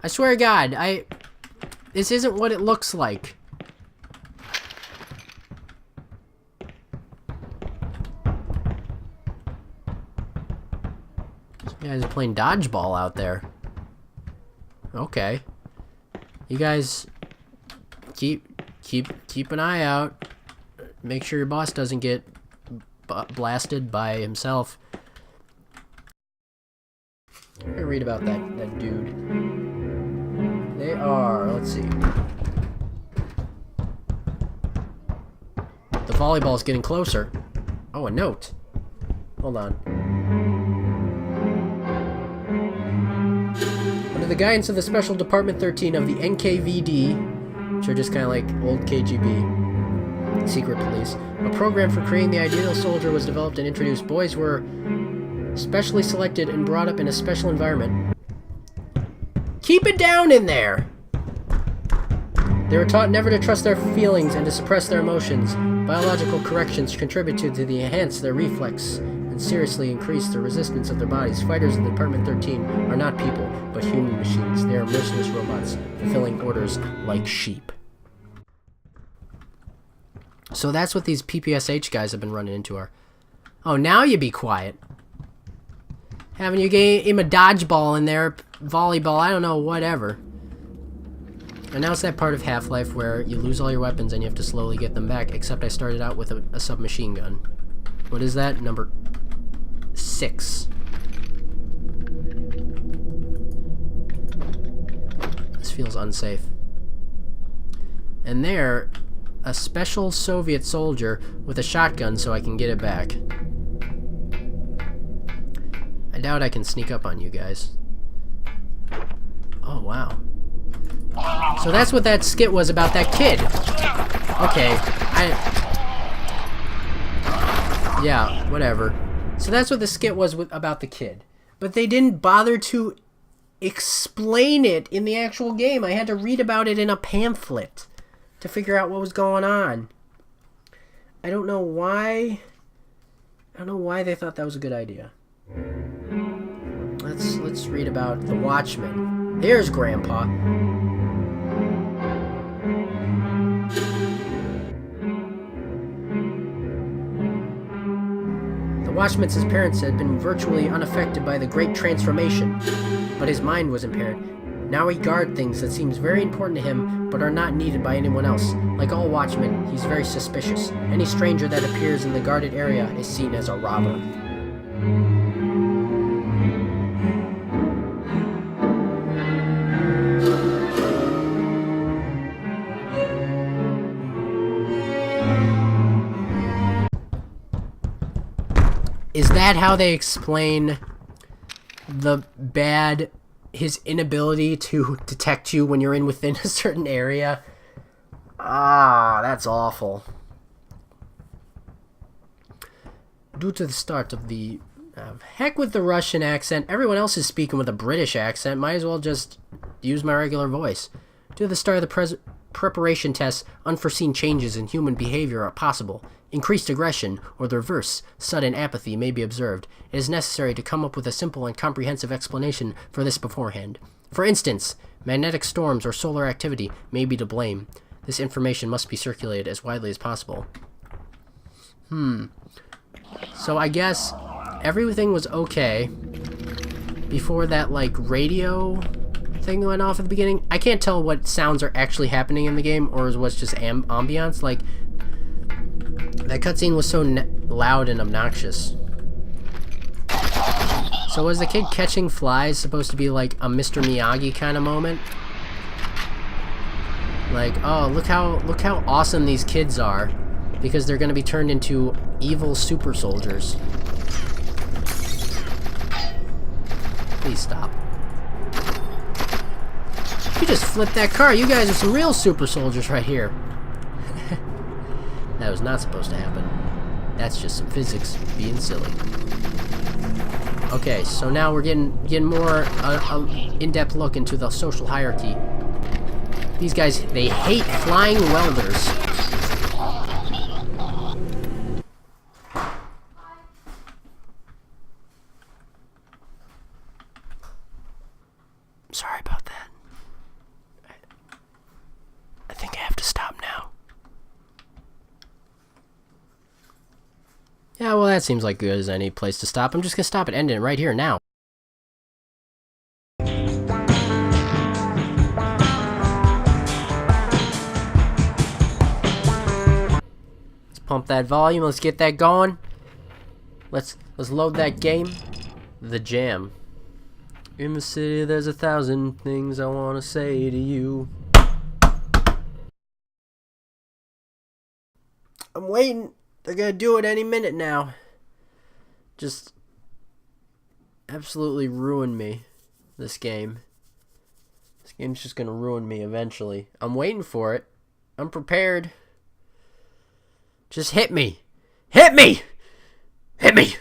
I swear to God, this isn't what it looks like. You guys are playing dodgeball out there. Okay. You guys keep an eye out. Make sure your boss doesn't get blasted by himself. I'm gonna read about that dude. They are, let's see. The volleyball is getting closer. Oh, a note. Hold on. Under the guidance of the Special Department 13 of the NKVD, which are just kind of like old KGB, secret police, a program for creating the ideal soldier was developed and introduced. Boys were specially selected and brought up in a special environment. Keep it down in there! They were taught never to trust their feelings and to suppress their emotions. Biological corrections contributed to enhance their reflex and seriously increase the resistance of their bodies. Fighters in the Department 13 are not people, but human machines. They are merciless robots, fulfilling orders like sheep. So that's what these PPSH guys have been running into are. Oh, now you be quiet. Having you game a dodgeball in there, volleyball, I don't know, whatever. And now it's that part of Half-Life where you lose all your weapons and you have to slowly get them back, except I started out with a submachine gun. What is that? Number 6. This feels unsafe. And there, a special Soviet soldier with a shotgun so I can get it back. I doubt I can sneak up on you guys. Oh, wow. So that's what that skit was about that kid. Okay, yeah, whatever. So that's what the skit was about the kid. But they didn't bother to explain it in the actual game. I had to read about it in a pamphlet to figure out what was going on. I don't know why. I don't know why they thought that was a good idea. Let's read about the Watchman. There's Grandpa. The Watchman's parents had been virtually unaffected by the Great Transformation, but his mind was impaired. Now he guards things that seems very important to him, but are not needed by anyone else. Like all Watchmen, he's very suspicious. Any stranger that appears in the guarded area is seen as a robber. Is that how they explain his inability to detect you when you're within a certain area? Ah, that's awful. Due to the start of the... heck with the Russian accent. Everyone else is speaking with a British accent. Might as well just use my regular voice. Due to the start of the preparation tests, unforeseen changes in human behavior are possible. Increased aggression, or the reverse, sudden apathy may be observed. It is necessary to come up with a simple and comprehensive explanation for this beforehand. For instance, magnetic storms or solar activity may be to blame. This information must be circulated as widely as possible. So I guess everything was okay before that, like, radio thing went off at the beginning. I can't tell what sounds are actually happening in the game or what's just ambiance. Like, that cutscene was so loud and obnoxious. So was the kid catching flies supposed to be like a Mr. Miyagi kind of moment? Like, oh, look how awesome these kids are, because they're going to be turned into evil super soldiers. Please stop. You just flipped that car. You guys are some real super soldiers right here. That was not supposed to happen. That's just some physics being silly. Okay, so now we're getting more in-depth look into the social hierarchy. These guys, they hate flying welders. Sorry about that. I think I have to stop now. Yeah, well, that seems like good as any place to stop. I'm just gonna stop it, ending it right here now. Let's pump that volume. Let's get that going. Let's load that game. The Jam. In the city, there's 1,000 things I want to say to you. I'm waiting. They're gonna do it any minute now. Just absolutely ruin me, this game. This game's just gonna ruin me eventually. I'm waiting for it. I'm prepared. Just hit me. Hit me! Hit me!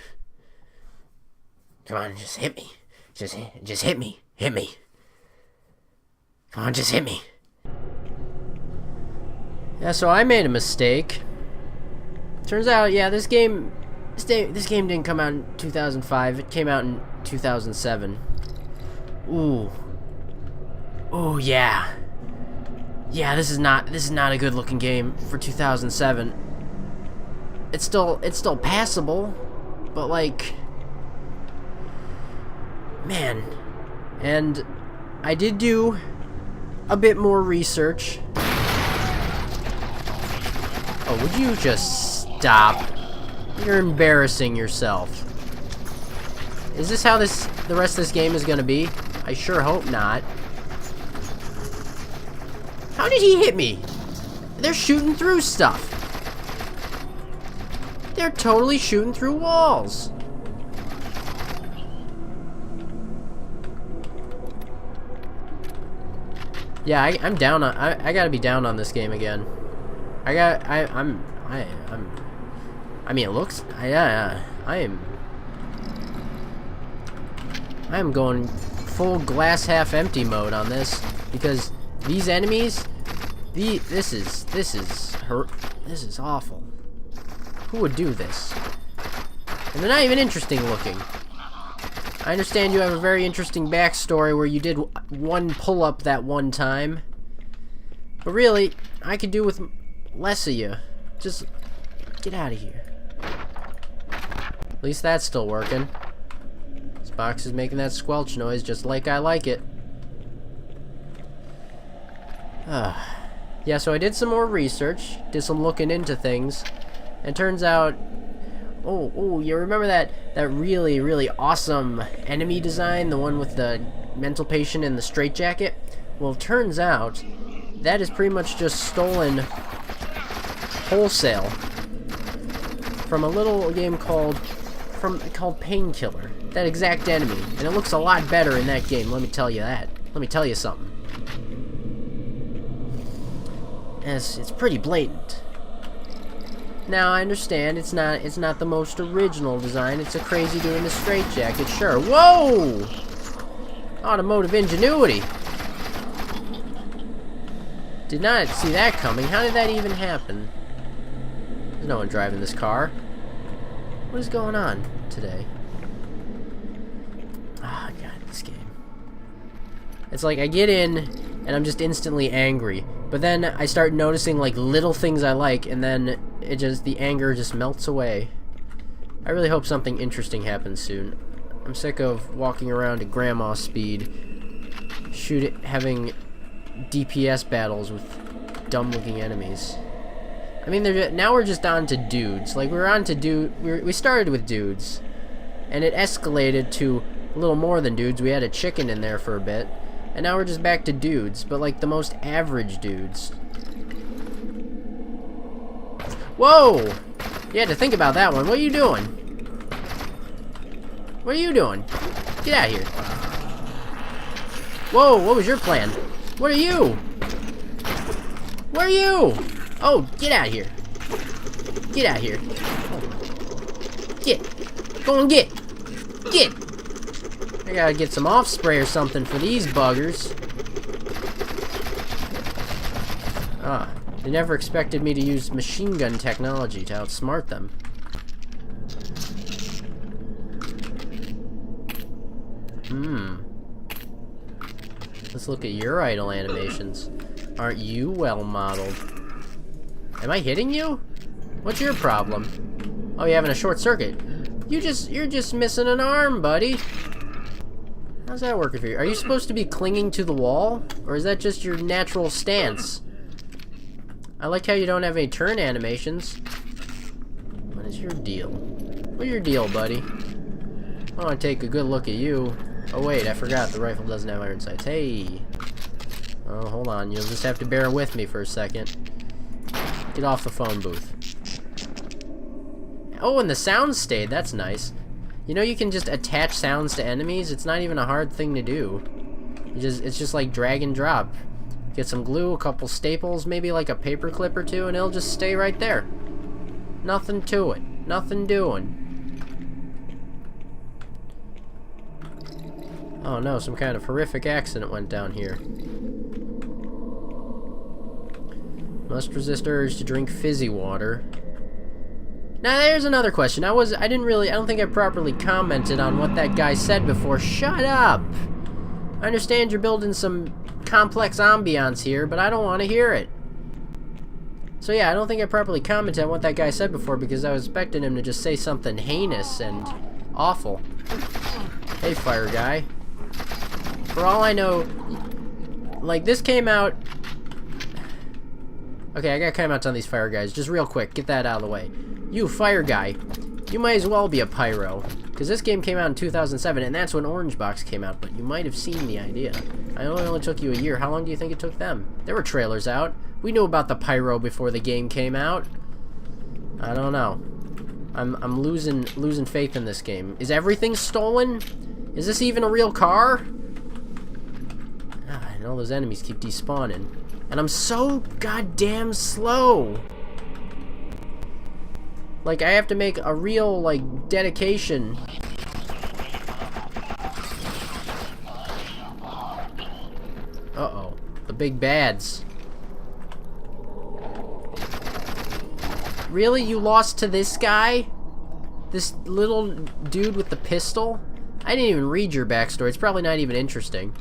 Come on, just hit me. Just hit me. Hit me. Come on, just hit me. Yeah, so I made a mistake. Turns out, yeah, this game didn't come out in 2005. It came out in 2007. Ooh, yeah. Yeah, this is not a good-looking game for 2007. It's still passable, but like, man. And I did do a bit more research. Oh, would you just stop? You're embarrassing yourself. Is this how the rest of this game is gonna be? I sure hope not. How did he hit me? They're shooting through stuff. They're totally shooting through walls. Yeah, I'm down on. I gotta be down on this game again. I mean, it looks. I am going full glass half empty mode on this because these enemies, this is awful. Who would do this? And they're not even interesting looking. I understand you have a very interesting backstory where you did one pull-up that one time, but really, I could do with less of you. Just get out of here. At least that's still working. This box is making that squelch noise just like I like it. Yeah, so I did some more research, did some looking into things, and turns out, oh, you remember that really, really awesome enemy design, the one with the mental patient in the straitjacket? Well, it turns out that is pretty much just stolen wholesale from a little game called Painkiller. That exact enemy, and it looks a lot better in that game. Let me tell you that. Let me tell you something. It's pretty blatant. Now I understand it's not the most original design. It's a crazy dude in the straitjacket, sure. Whoa! Automotive ingenuity. Did not see that coming. How did that even happen? There's no one driving this car. What is going on today? Oh god, this game. It's like I get in and I'm just instantly angry. But then I start noticing like little things I like, and then the anger just melts away. I really hope something interesting happens soon. I'm sick of walking around at grandma speed, having DPS battles with dumb-looking enemies. I mean, now we're just on to dudes. Like, we started with dudes, and it escalated to a little more than dudes. We had a chicken in there for a bit, and now we're just back to dudes, but like the most average dudes. Whoa! You had to think about that one. What are you doing? What are you doing? Get out of here. Whoa, what was your plan? What are you? Where are you? Oh, get out of here. Get out of here. Get! Go and get! Get! I gotta get some off spray or something for these buggers. Ah, they never expected me to use machine gun technology to outsmart them. Let's look at your idle animations. Aren't you well modeled? Am I hitting you? What's your problem? Oh, you're having a short circuit. You're just missing an arm, buddy. How's that working for you? Are you supposed to be clinging to the wall? Or is that just your natural stance? I like how you don't have any turn animations. What is your deal? What's your deal, buddy? I want to take a good look at you. Oh wait, I forgot the rifle doesn't have iron sights. Hey! Oh, hold on. You'll just have to bear with me for a second. Get off the phone booth. Oh, and the sound stayed. That's nice. You know you can just attach sounds to enemies? It's not even a hard thing to do. It's just like drag and drop. Get some glue, a couple staples, maybe like a paper clip or two, and it'll just stay right there. Nothing to it. Nothing doing. Oh no, some kind of horrific accident went down here. Must resist urge to drink fizzy water. Now there's another question. I don't think I properly commented on what that guy said before. Shut up! I understand you're building some complex ambiance here, but I don't want to hear it. So yeah, I don't think I properly commented on what that guy said before because I was expecting him to just say something heinous and awful. Hey, fire guy. For all I know, like, this came out... Okay, I got comments on these fire guys. Just real quick, get that out of the way. You, fire guy, you might as well be a pyro. Because this game came out in 2007, and that's when Orange Box came out, but you might have seen the idea. I know it only took you a year. How long do you think it took them? There were trailers out. We knew about the pyro before the game came out. I don't know. I'm losing faith in this game. Is everything stolen? Is this even a real car? And all those enemies keep despawning. And I'm so goddamn slow. Like, I have to make a real, like, dedication. Uh-oh. The big bads. Really? You lost to this guy? This little dude with the pistol? I didn't even read your backstory. It's probably not even interesting.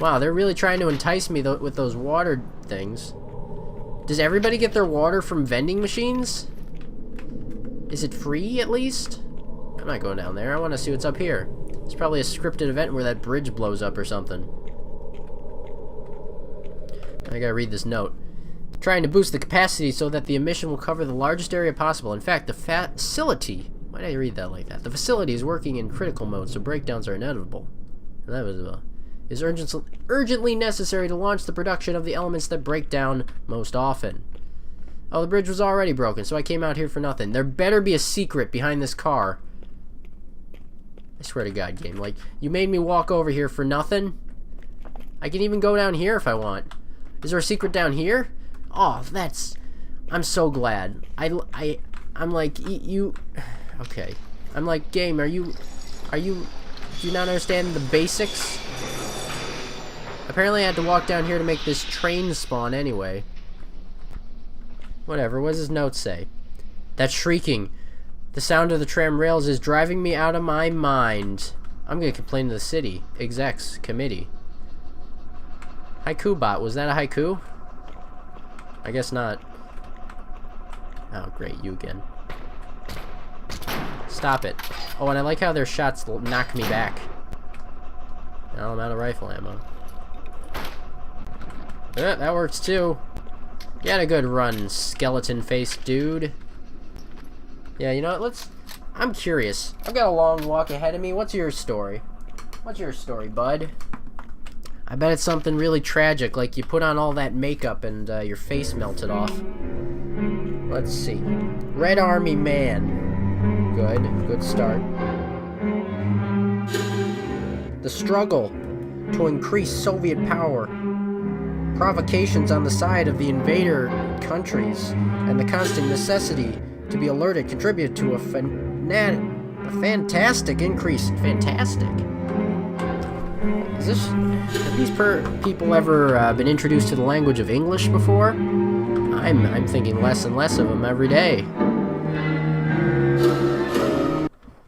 Wow, they're really trying to entice me with those water things. Does everybody get their water from vending machines? Is it free, at least? I'm not going down there. I want to see what's up here. It's probably a scripted event where that bridge blows up or something. I gotta read this note. Trying to boost the capacity so that the emission will cover the largest area possible. In fact, the facility... Why did I read that like that? The facility is working in critical mode, so breakdowns are inevitable. And that was is urgently necessary to launch the production of the elements that break down most often. Oh, the bridge was already broken, so I came out here for nothing. There better be a secret behind this car. I swear to God, game. Like, you made me walk over here for nothing? I can even go down here if I want. Is there a secret down here? Oh, that's... I'm so glad. I'm like, you... Okay. I'm like, game, do you not understand the basics? Apparently I had to walk down here to make this train spawn anyway. Whatever, what does his note say? That shrieking. The sound of the tram rails is driving me out of my mind. I'm gonna complain to the city. Execs. Committee. Haiku bot. Was that a haiku? I guess not. Oh, great. You again. Stop it. Oh, and I like how their shots knock me back. Now I'm out of rifle ammo. Yeah, that works too. You had a good run, skeleton-faced dude. Yeah, you know what? I'm curious. I've got a long walk ahead of me. What's your story? What's your story, bud? I bet it's something really tragic, like you put on all that makeup and your face melted off. Let's see. Red Army Man. Good start. The struggle to increase Soviet power. Provocations on the side of the invader countries, and the constant necessity to be alerted contribute to a a fantastic increase. Fantastic. Have these people ever been introduced to the language of English before? I'm thinking less and less of them every day.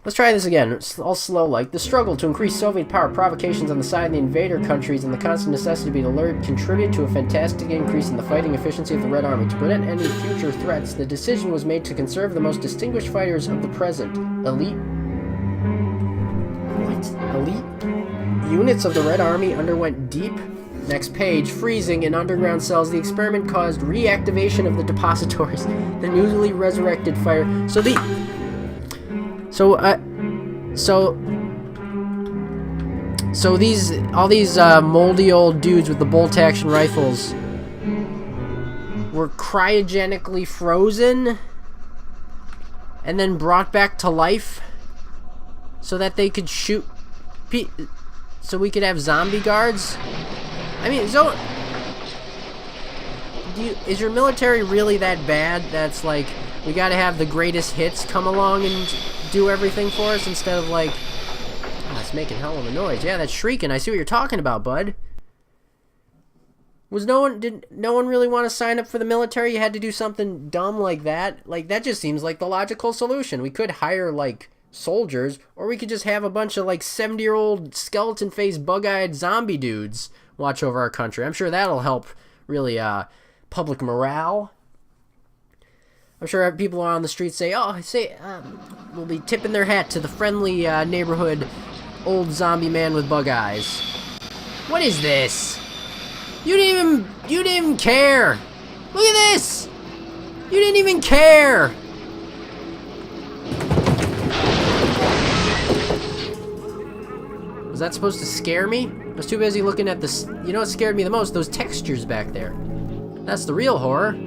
Let's try this again. It's all slow like. The struggle to increase Soviet power, provocations on the side of the invader countries, and the constant necessity to be alert contributed to a fantastic increase in the fighting efficiency of the Red Army. To prevent any future threats, the decision was made to conserve the most distinguished fighters of the present. Elite units of the Red Army underwent deep, next page, freezing in underground cells. The experiment caused reactivation of the depositories. The newly resurrected fire. So all these moldy old dudes with the bolt action rifles were cryogenically frozen and then brought back to life so that they could shoot so we could have zombie guards. I mean, so is your military really that bad that's like we gotta have the greatest hits come along and do everything for us instead of like, oh, it's making hell of a noise. Yeah, that's shrieking. I see what you're talking about, bud. Did no one really want to sign up for the military? You had to do something dumb like that? Like, that just seems like the logical solution. We could hire, like, soldiers, or we could just have a bunch of, like, 70-year-old skeleton-faced, bug-eyed zombie dudes watch over our country. I'm sure that'll help, really, public morale. I'm sure people on the streets say, we'll be tipping their hat to the friendly neighborhood old zombie man with bug eyes. What is this? You didn't even care. Look at this. You didn't even care. Was that supposed to scare me? I was too busy looking at this. You know what scared me the most? Those textures back there. That's the real horror.